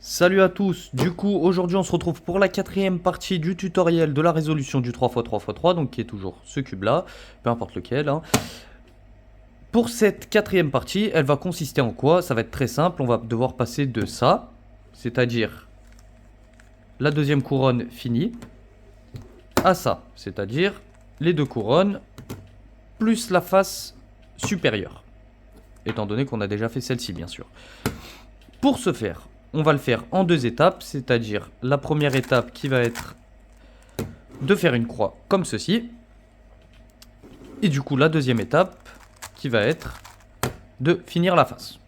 Salut à tous, du coup aujourd'hui on se retrouve pour la quatrième partie du tutoriel de la résolution du 3x3x3, donc qui est toujours ce cube là, peu importe lequel. Pour cette quatrième partie, elle va consister en quoi? Ça va être très simple, on va devoir passer de ça, c'est-à-dire la deuxième couronne finie, à ça, c'est-à-dire les deux couronnes plus la face supérieure, étant donné qu'on a déjà fait celle-ci bien sûr. Pour ce faire, on va le faire en deux étapes, c'est-à-dire la première étape qui va être de faire une croix comme ceci. Et du coup, la deuxième étape qui va être de finir la face.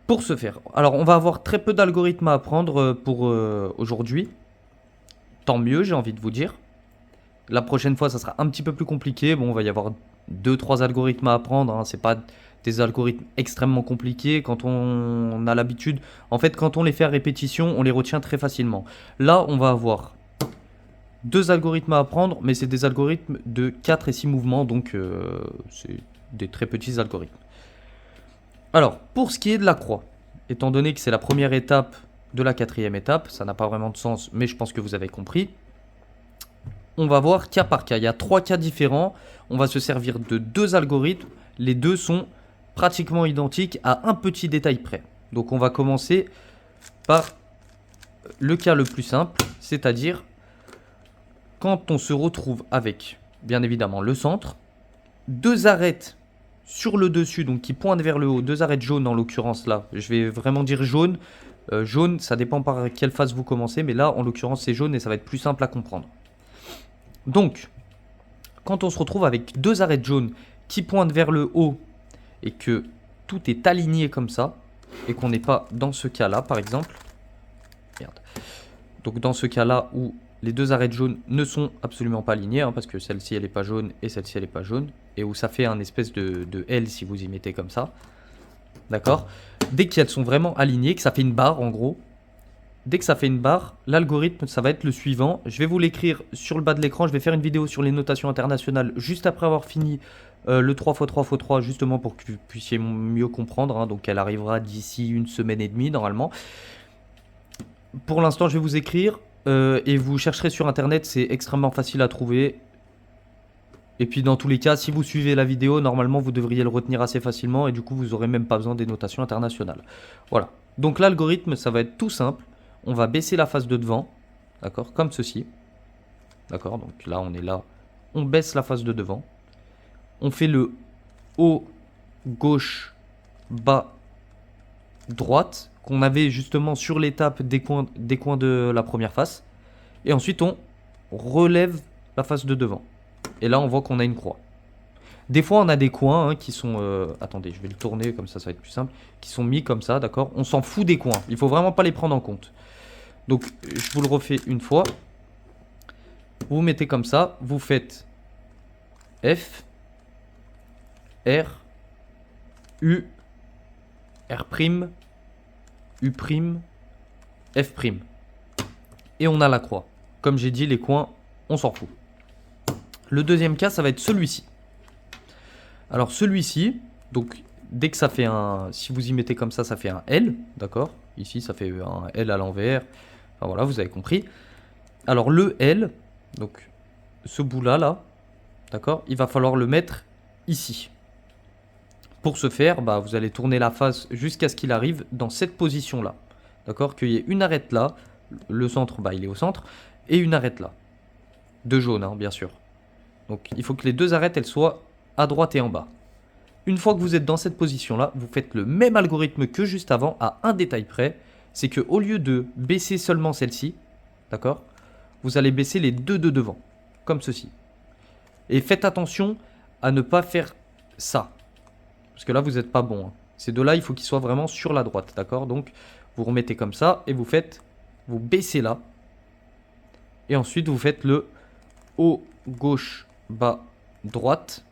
Pour ce faire, alors on va avoir très peu d'algorithmes à apprendre pour aujourd'hui. Tant mieux, j'ai envie de vous dire. La prochaine fois, ça sera un petit peu plus compliqué. Bon, on va y avoir 2-3 algorithmes à apprendre. C'est pas des algorithmes extrêmement compliqués. Quand on a l'habitude, en fait, quand on les fait à répétition, on les retient très facilement. Là, on va avoir deux algorithmes à apprendre, mais c'est des algorithmes de 4 et 6 mouvements, donc c'est des très petits algorithmes. Alors, pour ce qui est de la croix, étant donné que c'est la première étape de la quatrième étape, ça n'a pas vraiment de sens, mais je pense que vous avez compris. On va voir cas par cas. Il y a 3 cas différents. On va se servir de 2 algorithmes. Les deux sont pratiquement identiques à un petit détail près. Donc on va commencer par le cas le plus simple, c'est-à-dire quand on se retrouve avec, bien évidemment, le centre, 2 arêtes sur le dessus, donc qui pointent vers le haut, 2 arêtes jaunes en l'occurrence là, je vais vraiment dire jaune. Jaune, ça dépend par quelle phase vous commencez, mais là, en l'occurrence, c'est jaune et ça va être plus simple à comprendre. Donc, quand on se retrouve avec 2 arêtes jaunes qui pointent vers le haut et que tout est aligné comme ça, et qu'on n'est pas dans ce cas-là, par exemple, merde. Donc dans ce cas-là où les 2 arêtes jaunes ne sont absolument pas alignées, parce que celle-ci elle n'est pas jaune et celle-ci elle n'est pas jaune, et où ça fait un espèce de L si vous y mettez comme ça. D'accord? Dès qu'elles sont vraiment alignées, que ça fait une barre en gros, dès que ça fait une barre, l'algorithme ça va être le suivant. Je vais vous l'écrire sur le bas de l'écran, je vais faire une vidéo sur les notations internationales juste après avoir fini le 3x3x3, justement pour que vous puissiez mieux comprendre. Donc elle arrivera d'ici une semaine et demie normalement. Pour l'instant, je vais vous écrire et vous chercherez sur internet, c'est extrêmement facile à trouver. Et puis dans tous les cas, si vous suivez la vidéo, normalement vous devriez le retenir assez facilement et du coup vous n'aurez même pas besoin des notations internationales. Voilà. Donc l'algorithme, ça va être tout simple. On va baisser la face de devant, d'accord, comme ceci. D'accord, donc là on est là, on baisse la face de devant. On fait le haut, gauche, bas, droite qu'on avait justement sur l'étape des coins de la première face. Et ensuite, on relève la face de devant. Et là, on voit qu'on a une croix. Des fois, on a des coins qui sont... attendez, je vais le tourner, comme ça va être plus simple. Qui sont mis comme ça, d'accord? On s'en fout des coins. Il faut vraiment pas les prendre en compte. Donc, je vous le refais une fois. Vous mettez comme ça. Vous faites F, R, U, R', U', F'. Et on a la croix. Comme j'ai dit, les coins, on s'en fout. Le deuxième cas, ça va être celui-ci. Alors celui-ci, donc dès que ça fait un... Si vous y mettez comme ça fait un L, d'accord? Ici, ça fait un L à l'envers. Enfin voilà, vous avez compris. Alors le L, donc ce bout-là, là, d'accord? Il va falloir le mettre ici. Pour ce faire, vous allez tourner la face jusqu'à ce qu'il arrive dans cette position-là. D'accord? Qu'il y ait une arête là, le centre, il est au centre, et une arête là. De jaune, bien sûr. Donc il faut que les 2 arêtes, elles soient à droite et en bas. Une fois que vous êtes dans cette position-là, vous faites le même algorithme que juste avant, à un détail près. C'est qu'au lieu de baisser seulement celle-ci, d'accord, vous allez baisser les 2 de devant, comme ceci. Et faites attention à ne pas faire ça. Parce que là, vous n'êtes pas bon. Ces deux-là, il faut qu'ils soient vraiment sur la droite, d'accord? Donc, vous remettez comme ça et vous baissez là. Et ensuite, vous faites le haut, gauche, bas, droite.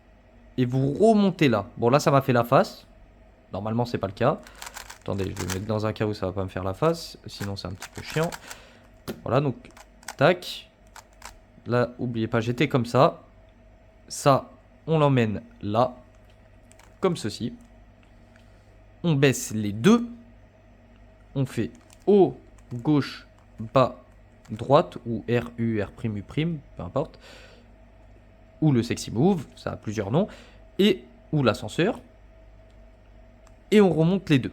Et vous remontez là. Bon, là, ça m'a fait la face. Normalement, c'est pas le cas. Attendez, je vais me mettre dans un cas où ça va pas me faire la face. Sinon, c'est un petit peu chiant. Voilà, donc, tac. Là, oubliez pas, j'étais comme ça. Ça, on l'emmène là. Comme ceci. On baisse les deux. on fait haut, gauche, bas, droite, ou R, U, R', U', peu importe. Ou le sexy move, ça a plusieurs noms. Et ou l'ascenseur. Et on remonte les deux.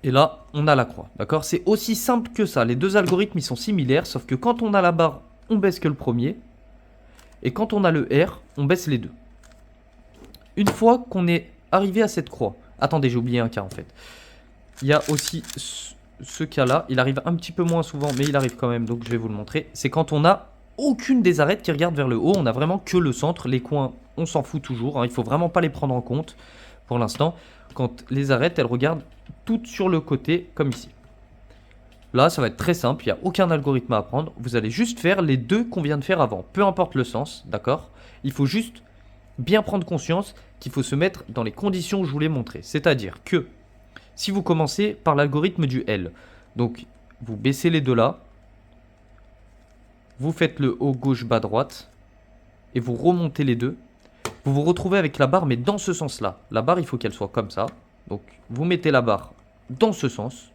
Et là, on a la croix, d'accord? C'est aussi simple que ça. Les deux algorithmes, ils sont similaires, sauf que quand on a la barre, on baisse que le premier. Et quand on a le R, on baisse les deux. Une fois qu'on est arrivé à cette croix... Attendez, j'ai oublié un cas, en fait. Il y a aussi ce cas-là. Il arrive un petit peu moins souvent, mais il arrive quand même, donc je vais vous le montrer. C'est quand on a aucune des arêtes qui regarde vers le haut. On a vraiment que le centre. Les coins, on s'en fout toujours, hein. Il faut vraiment pas les prendre en compte, pour l'instant. Quand les arêtes, elles regardent toutes sur le côté, comme ici. Là, ça va être très simple, il n'y a aucun algorithme à apprendre. Vous allez juste faire les deux qu'on vient de faire avant. Peu importe le sens, d'accord? Il faut juste bien prendre conscience qu'il faut se mettre dans les conditions que je vous l'ai montrées. C'est-à-dire que si vous commencez par l'algorithme du L, donc vous baissez les deux là, vous faites le haut, gauche, bas, droite, et vous remontez les deux, vous vous retrouvez avec la barre, mais dans ce sens-là. La barre, il faut qu'elle soit comme ça. Donc, vous mettez la barre dans ce sens.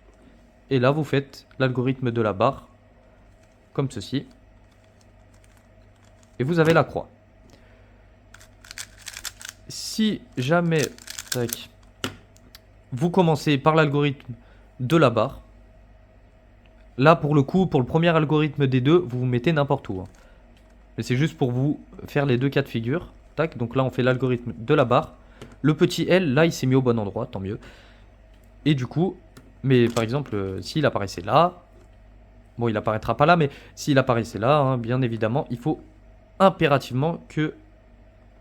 Et là, vous faites l'algorithme de la barre, comme ceci. Et vous avez la croix. Si jamais tac, vous commencez par l'algorithme de la barre, là, pour le coup, pour le premier algorithme des deux, vous vous mettez n'importe où, hein. Mais c'est juste pour vous faire les deux cas de figure. Tac, donc là, on fait l'algorithme de la barre. Le petit L, là, il s'est mis au bon endroit, tant mieux. Et du coup, mais par exemple, s'il apparaissait là, bon, il apparaîtra pas là, mais s'il apparaissait là, hein, bien évidemment, il faut impérativement que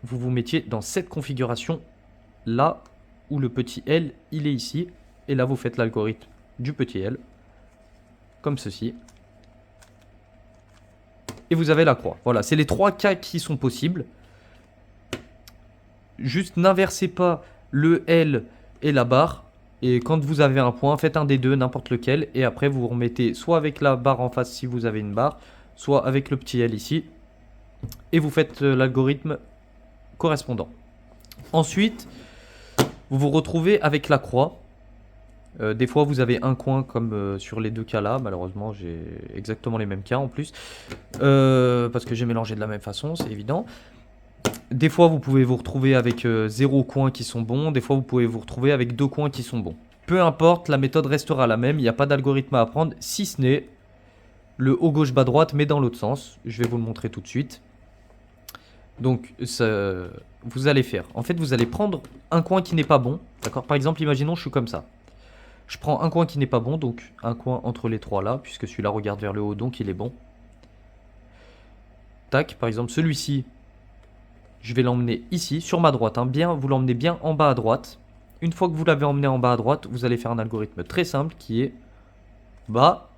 vous vous mettiez dans cette configuration là où le petit L, il est ici. Et là, vous faites l'algorithme du petit L, comme ceci. Et vous avez la croix. Voilà, c'est les trois cas qui sont possibles. Juste n'inversez pas le L et la barre. Et quand vous avez un point, faites un des deux, n'importe lequel. Et après, vous remettez soit avec la barre en face si vous avez une barre, soit avec le petit L ici. Et vous faites l'algorithme correspondant. Ensuite, vous vous retrouvez avec la croix. Des fois, vous avez un coin comme sur les deux cas là. Malheureusement, j'ai exactement les mêmes cas en plus. Parce que j'ai mélangé de la même façon, c'est évident. Des fois, vous pouvez vous retrouver avec 0 coins qui sont bons. Des fois, vous pouvez vous retrouver avec 2 coins qui sont bons. Peu importe, la méthode restera la même. Il n'y a pas d'algorithme à apprendre, si ce n'est le haut, gauche, bas, droite, mais dans l'autre sens. Je vais vous le montrer tout de suite. Donc, vous allez faire. En fait, vous allez prendre un coin qui n'est pas bon. D'accord? Par exemple, imaginons, je suis comme ça. Je prends un coin qui n'est pas bon, donc un coin entre les trois là, puisque celui-là regarde vers le haut, donc il est bon. Tac, par exemple, celui-ci, je vais l'emmener ici, sur ma droite. Hein, bien, vous l'emmenez bien en bas à droite. Une fois que vous l'avez emmené en bas à droite, vous allez faire un algorithme très simple qui est bas,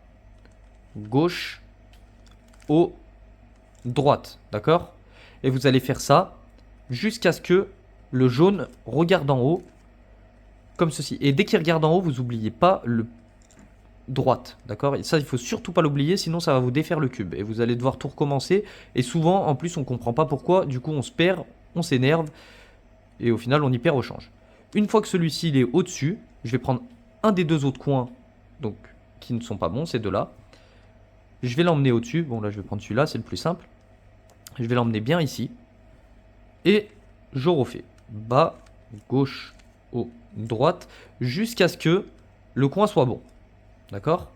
gauche, haut, droite. D'accord? Et vous allez faire ça jusqu'à ce que le jaune regarde en haut, comme ceci. Et dès qu'il regarde en haut, vous n'oubliez pas le droite, d'accord? Et ça, il faut surtout pas l'oublier, sinon ça va vous défaire le cube. Et vous allez devoir tout recommencer. Et souvent, en plus, on comprend pas pourquoi. Du coup, on se perd, on s'énerve. Et au final, on y perd au change. Une fois que celui-ci, il est au-dessus, je vais prendre un des deux autres coins, donc qui ne sont pas bons, ces deux-là. Je vais l'emmener au-dessus. Bon, là, je vais prendre celui-là, c'est le plus simple. Je vais l'emmener bien ici. Et je refais bas, gauche, haut, droite, jusqu'à ce que le coin soit bon. D'accord?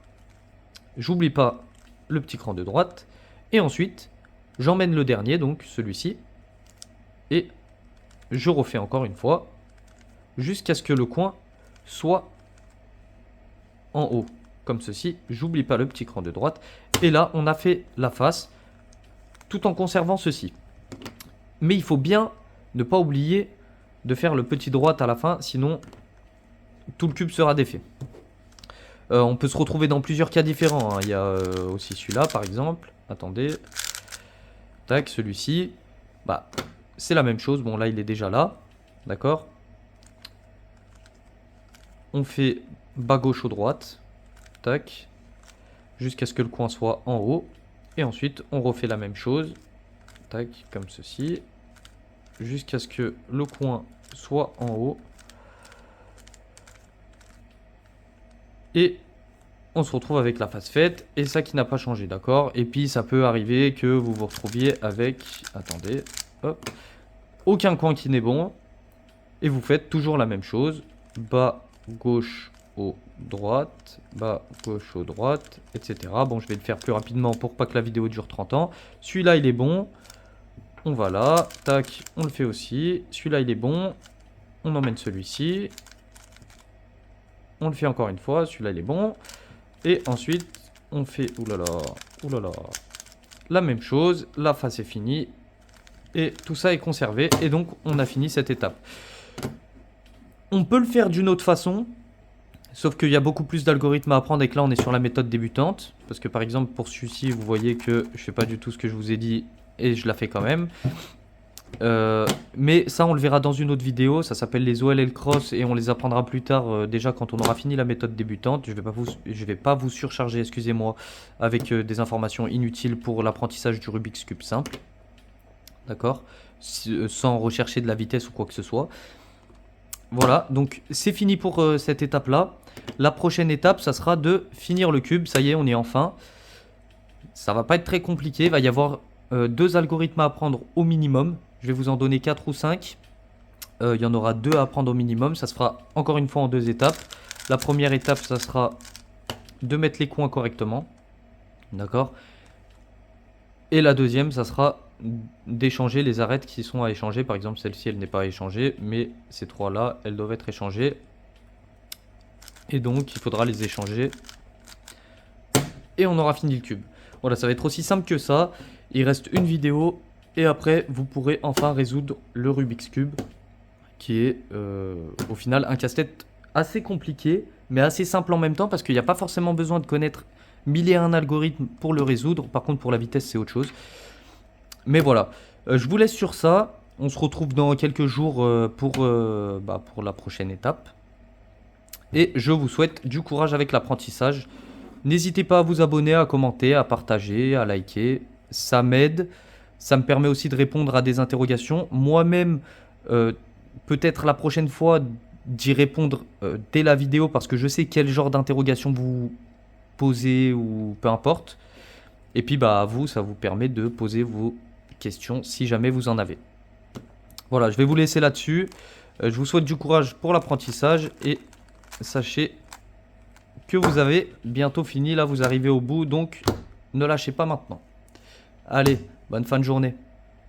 J'oublie pas le petit cran de droite. Et ensuite, j'emmène le dernier, donc celui-ci. Et je refais encore une fois, jusqu'à ce que le coin soit en haut, comme ceci. J'oublie pas le petit cran de droite. Et là, on a fait la face, tout en conservant ceci. Mais il faut bien ne pas oublier de faire le petit droite à la fin, sinon tout le cube sera défait. On peut se retrouver dans plusieurs cas différents, hein. Il y a aussi celui-là par exemple. Attendez. Tac, celui-ci. Bah, c'est la même chose. Bon, là, il est déjà là. D'accord? On fait bas gauche ou droite. Tac. Jusqu'à ce que le coin soit en haut. Et ensuite, on refait la même chose. Tac, comme ceci. Jusqu'à ce que le coin soit en haut. Et on se retrouve avec la phase faite. Et ça qui n'a pas changé, d'accord? Et puis ça peut arriver que vous vous retrouviez avec... Attendez, hop. Aucun coin qui n'est bon. Et vous faites toujours la même chose. Bas, gauche, haut, droite. Bas, gauche, haut, droite, etc. Bon, je vais le faire plus rapidement pour pas que la vidéo dure 30 ans. Celui-là, il est bon. On va là. Tac, on le fait aussi. Celui-là, il est bon. On emmène celui-ci. On le fait encore une fois. Celui-là, il est bon. Et ensuite, on fait... Oulala, oulala. La même chose. La face est finie. Et tout ça est conservé. Et donc, on a fini cette étape. On peut le faire d'une autre façon. Sauf qu'il y a beaucoup plus d'algorithmes à apprendre et que là, on est sur la méthode débutante. Parce que par exemple, pour celui-ci, vous voyez que je fais pas du tout ce que je vous ai dit. Et je la fais quand même. Mais ça, on le verra dans une autre vidéo. Ça s'appelle les OLL Cross et on les apprendra plus tard. Déjà, quand on aura fini la méthode débutante. Je vais pas vous surcharger, excusez-moi, avec des informations inutiles pour l'apprentissage du Rubik's Cube simple. D'accord, sans rechercher de la vitesse ou quoi que ce soit. Voilà, donc c'est fini pour cette étape-là. La prochaine étape, ça sera de finir le cube. Ça y est, on est en fin. Ça va pas être très compliqué. Il va y avoir 2 algorithmes à apprendre au minimum. Je vais vous en donner 4 ou 5. Il y en aura 2 à apprendre au minimum. Ça se fera encore une fois en 2 étapes. La première étape, ça sera de mettre les coins correctement. D'accord. Et la deuxième, ça sera d'échanger les arêtes qui sont à échanger. Par exemple, celle-ci, elle n'est pas à échanger, mais ces 3-là, elles doivent être échangées. Et donc, il faudra les échanger. Et on aura fini le cube. Voilà, ça va être aussi simple que ça. Il reste une vidéo. Et après, vous pourrez enfin résoudre le Rubik's Cube. Qui est, au final, un casse-tête assez compliqué, mais assez simple en même temps. Parce qu'il n'y a pas forcément besoin de connaître 1001 algorithmes pour le résoudre. Par contre, pour la vitesse, c'est autre chose. Mais voilà, je vous laisse sur ça. On se retrouve dans quelques jours pour la prochaine étape. Et je vous souhaite du courage avec l'apprentissage. N'hésitez pas à vous abonner, à commenter, à partager, à liker. Ça m'aide. Ça me permet aussi de répondre à des interrogations. Moi-même, peut-être la prochaine fois, d'y répondre dès la vidéo parce que je sais quel genre d'interrogation vous posez ou peu importe. Et puis à vous, ça vous permet de poser vos questions si jamais vous en avez. Voilà, je vais vous laisser là-dessus. Je vous souhaite du courage pour l'apprentissage et sachez que vous avez bientôt fini. Là, vous arrivez au bout, donc ne lâchez pas maintenant. Allez, bonne fin de journée.